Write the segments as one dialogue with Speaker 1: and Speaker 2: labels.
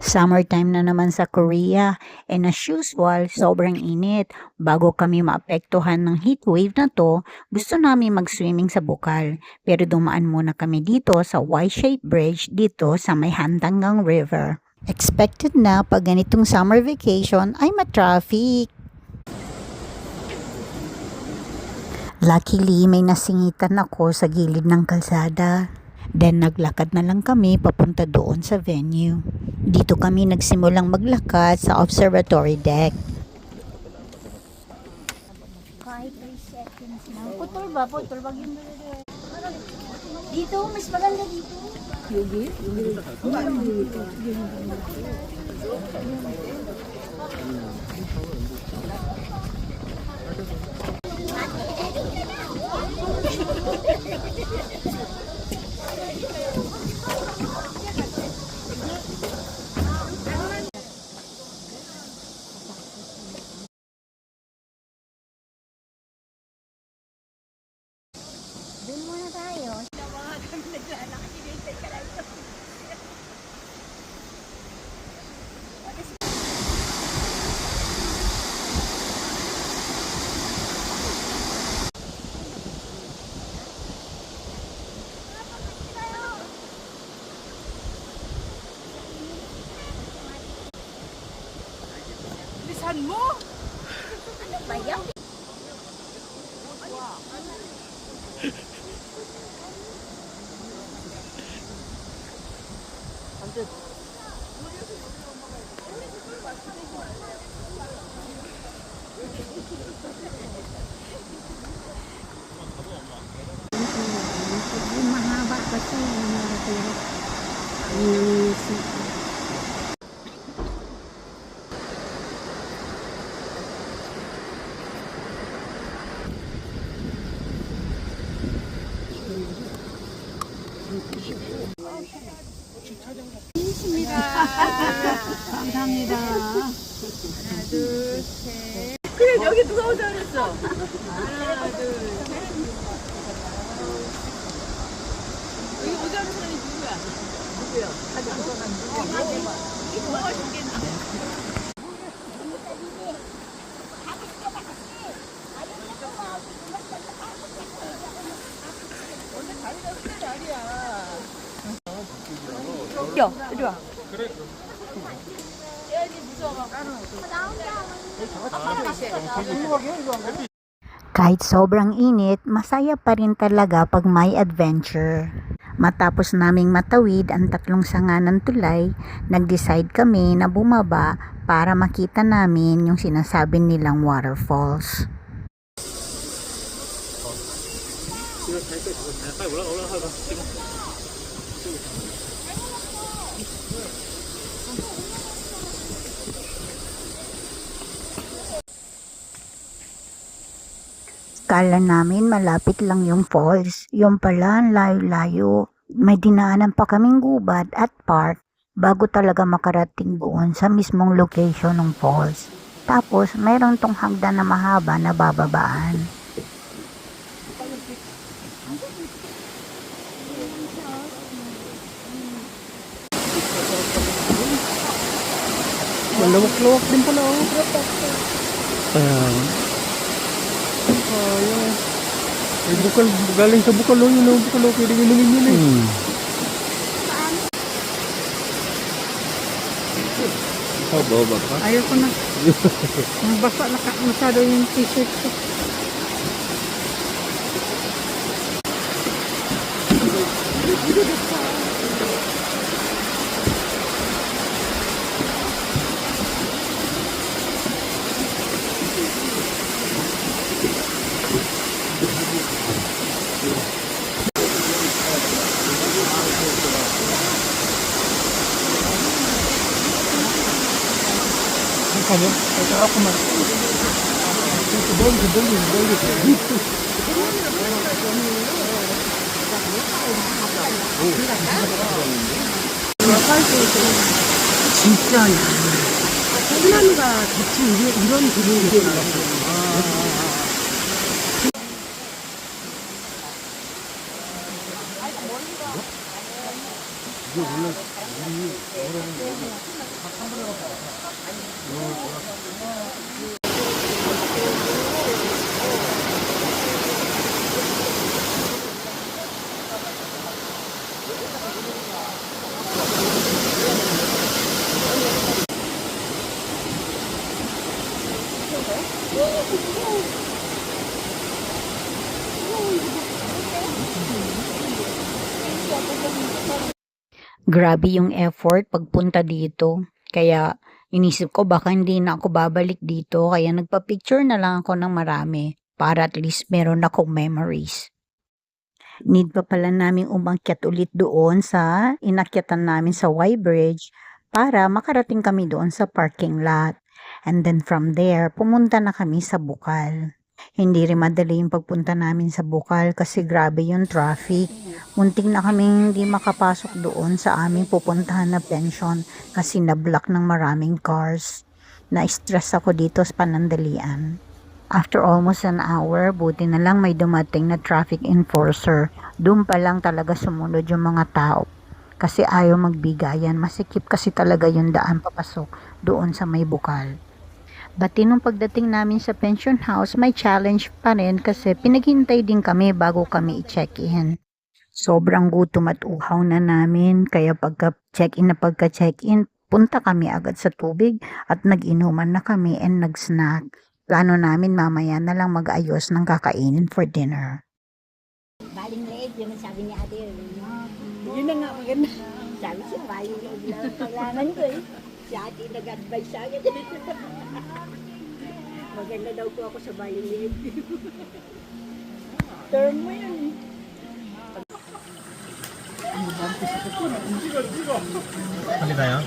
Speaker 1: Summertime na naman sa Korea, and as usual, sobrang init. Bago kami maapektuhan ng heatwave na to, gusto namin mag-swimming sa Bukal. Pero dumaan muna kami dito sa Y-shaped bridge dito sa may Handanggang River. Expected na pag ganitong summer vacation ay ma-traffic. Luckily, may nasingitan ako sa gilid ng kalsada. Then naglakad na lang kami papunta doon sa venue. Dito kami nagsimulang maglakad sa observatory deck.
Speaker 2: Kahit 3 seconds na. Putol ba? Putol ba yun? Dito, mas maganda dito. Yugi? Doon muna tayo.
Speaker 3: Bilisan mo!
Speaker 2: Ano ba yan? Mahaba kasi
Speaker 3: 감사합니다. 하나, 둘, 셋. 그래, 여기 누가 오자 그랬어? 하나, 둘, 셋. 여기 오자는 사람이 누구야? 누구야? 가장 좋아하는 누구야? 이 뭐가 좋겠는데? 원래 다리가 흔들 자리야. 야, 이리 와.
Speaker 1: Kahit sobrang init, masaya pa rin talaga pag may adventure. Matapos naming matawid ang 3 sanga ng tulay, nag-decide kami na bumaba para makita namin yung sinasabi nilang waterfalls. Kala namin malapit lang yung falls. Yung pala, ang layo-layo. May dinaanan pa kaming gubat at park bago talaga makarating doon sa mismong location ng falls. Tapos, mayroon tong hagdan na mahaba na bababaan.
Speaker 4: Malawak-lawak din pala oh. Ayan. Ayan. Ay, bukal, galing sa bukal oh, yun oh, bukal oh, pwede inumin yun eh. Baba ka?
Speaker 3: Ayoko na. Basa na masyado yung t-shirt ko.
Speaker 4: Kanya? Ito ako man.
Speaker 3: 진짜 소나무가 대체 이런 그림이 나왔어요.
Speaker 4: 이게 원래
Speaker 1: Grabe yung effort pagpunta dito. Kaya inisip ko baka hindi na ako babalik dito. Kaya nagpa-picture na lang ako ng marami para at least meron akong memories. Need pa pala naming umakyat ulit doon sa inakyatan namin sa Y Bridge para makarating kami doon sa parking lot. And then from there, pumunta na kami sa Bukal. Hindi rin madali yung pagpunta namin sa Bukal kasi grabe yung traffic. Muntik na kaming hindi makapasok doon sa aming pupuntahan na pension kasi na-block ng maraming cars. Na-stress ako dito sa panandalian. After almost an hour, buti na lang may dumating na traffic enforcer. Doon pa lang talaga sumunod yung mga tao. Kasi ayaw magbigayan, masikip kasi talaga yung daan papasok doon sa may Bukal. Bati nung pagdating namin sa pension house, may challenge pa rin kasi pinaghintay din kami bago kami i-check-in. Sobrang gutom at uhaw na namin, kaya pagka-check-in, punta kami agad sa tubig at nag-inuman na kami and nag-snack. Plano namin mamaya na lang mag-ayos ng kakainin for dinner.
Speaker 2: Baling leeg, yun ang sabi ni ate. Yun na nga maganda. Sabi siya, baling leeg lang ang kailangan ko eh. Si ate nag-advise sa akin. Maganda daw po ako sa baling leeg. Term mo yun eh.
Speaker 4: Pali tayo?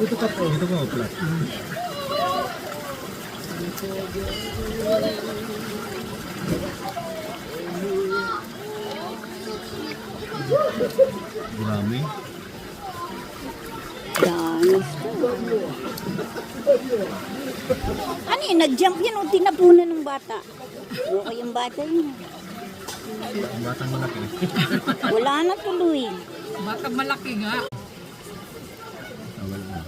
Speaker 4: Dito ka po. Dito ko, plus. Dami.
Speaker 2: Ano yun, nag-jump yan o tinapunan ng bata? Okay yung bata yun.
Speaker 4: Ang batang malaki.
Speaker 2: Wala na tuloy.
Speaker 3: Baka malaki nga.
Speaker 4: Awal na.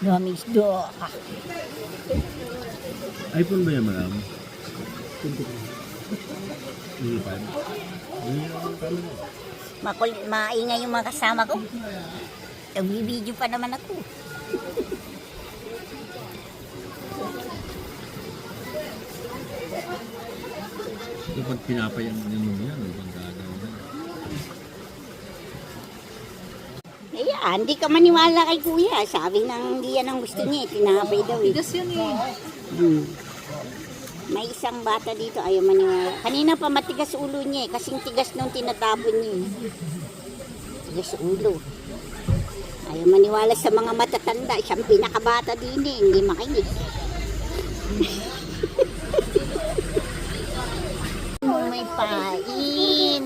Speaker 2: Gamis do.
Speaker 4: iPhone ba yan, madam? Lipad.
Speaker 2: Maingay yung mga kasama ko. Nagbibideo pa naman ako.
Speaker 4: Kapag pinapayang mo yan, ibang gagawin yan.
Speaker 2: Hindi ka maniwala kay kuya. Sabi nang hindi yan ang gusto niya. Tinapay daw eh.
Speaker 3: Tigas yan eh.
Speaker 2: May isang bata dito ayaw maniwala. Kanina pa matigas ulo niya eh. Kasing tigas nung tinatapon niya eh. Tigas ulo. Ayaw maniwala sa mga matatanda. Siyang pinakabata din eh. Hindi makinig. May pain.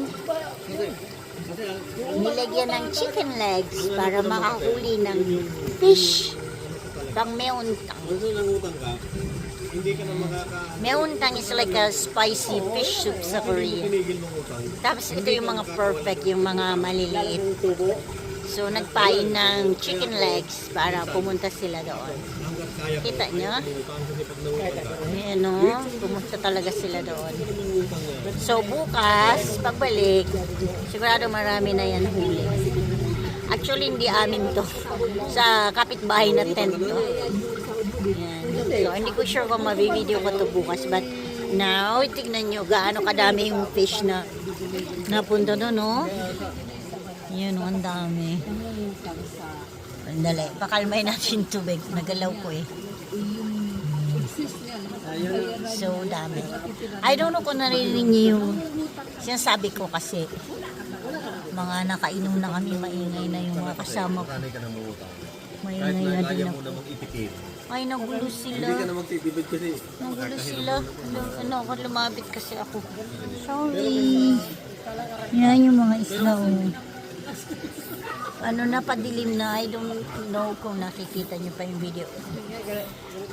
Speaker 2: Nilagyan ng chicken legs para makahuli ng fish. Pang meontang. Meontang is like a spicy fish soup sa Korea. Tapos ito yung mga perfect, yung mga maliliit. So nagpain ng chicken legs para pumunta sila doon. Kita nyo? Ayan o, pumunta talaga sila doon. So bukas, pagbalik, sigurado marami na yan huli. Actually hindi amin to. Sa kapitbahay na tent to. Ayan. So hindi ko sure kung mabibideo ko to bukas. But now, tignan nyo gaano kadami yung fish na napunta doon no? Yan o, ang dami. Andali, pakalmay natin tubig. Nagalaw ko eh. So, dami. I don't know kung narinig niyo yung sinasabi ko kasi mga nakainom na kami, maingay na yung mga kasama ko. Maingay na din ako. Ay, nagulo sila. Nagulo sila. Ano, ako lumabit kasi ako. Sorry. Yan yung mga isla. ano na, padilim na. I don't know kung nakikita niyo pa yung video.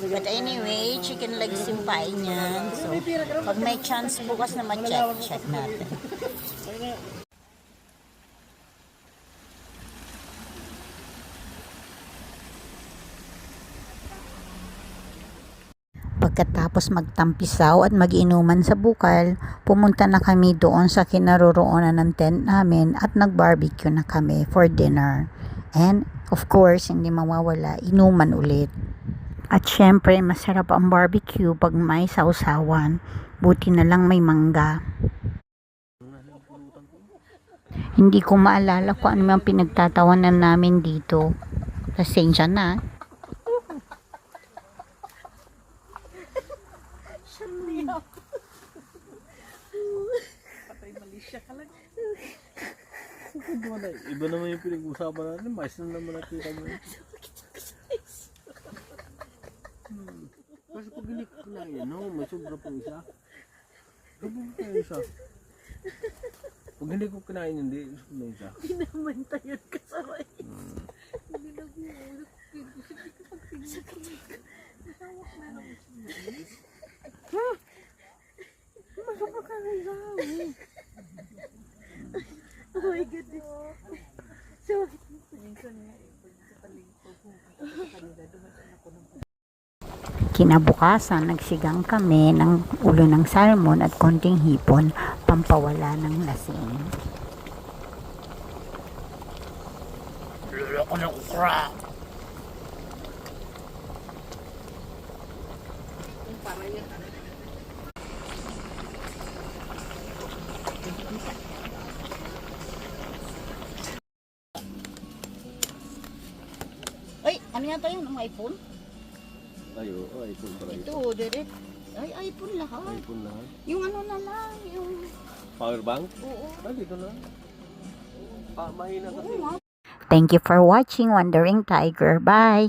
Speaker 2: But anyway, chicken legs yung pain niyan. So, pag may chance bukas na ma-check natin.
Speaker 1: Pagkatapos magtampisaw at mag-inuman sa bukal, pumunta na kami doon sa kinaroroonan ng tent namin at nag-barbecue na kami for dinner. And of course, hindi mawawala, inuman ulit. At syempre, masarap ang barbecue pag may sausawan. Buti na lang may mangga. Hindi ko maalala kung ano yung pinagtatawanan namin dito. Pasensya na.
Speaker 4: Iba naman yung pinag-usapan natin. Mais na naman nakita mo yun. Kasi pag hindi ko kinain, no, may sobra pang isa. Gabong pa yung isa. Pag hindi ko kinain, hindi. Gusto mo isa.
Speaker 3: Binamantayan ka sa way. Oh my goodness. So,
Speaker 1: Kinabukasan, nagsigang kami ng ulo ng salmon at konting hipon, pampawala ng lasing. Luloko ng ukra!
Speaker 2: Ay, ano yata yun? Ang iPhone?
Speaker 4: Ayo, iPhone pala ito.
Speaker 2: Ito, direct. Ay, iPhone lahat.
Speaker 4: iPhone lahat.
Speaker 2: Yung ano na lang, yung...
Speaker 4: Power bank?
Speaker 2: Oo.
Speaker 4: Ah, dito na. Mahina kasi.
Speaker 1: Thank you for watching Wandering Tiger. Bye!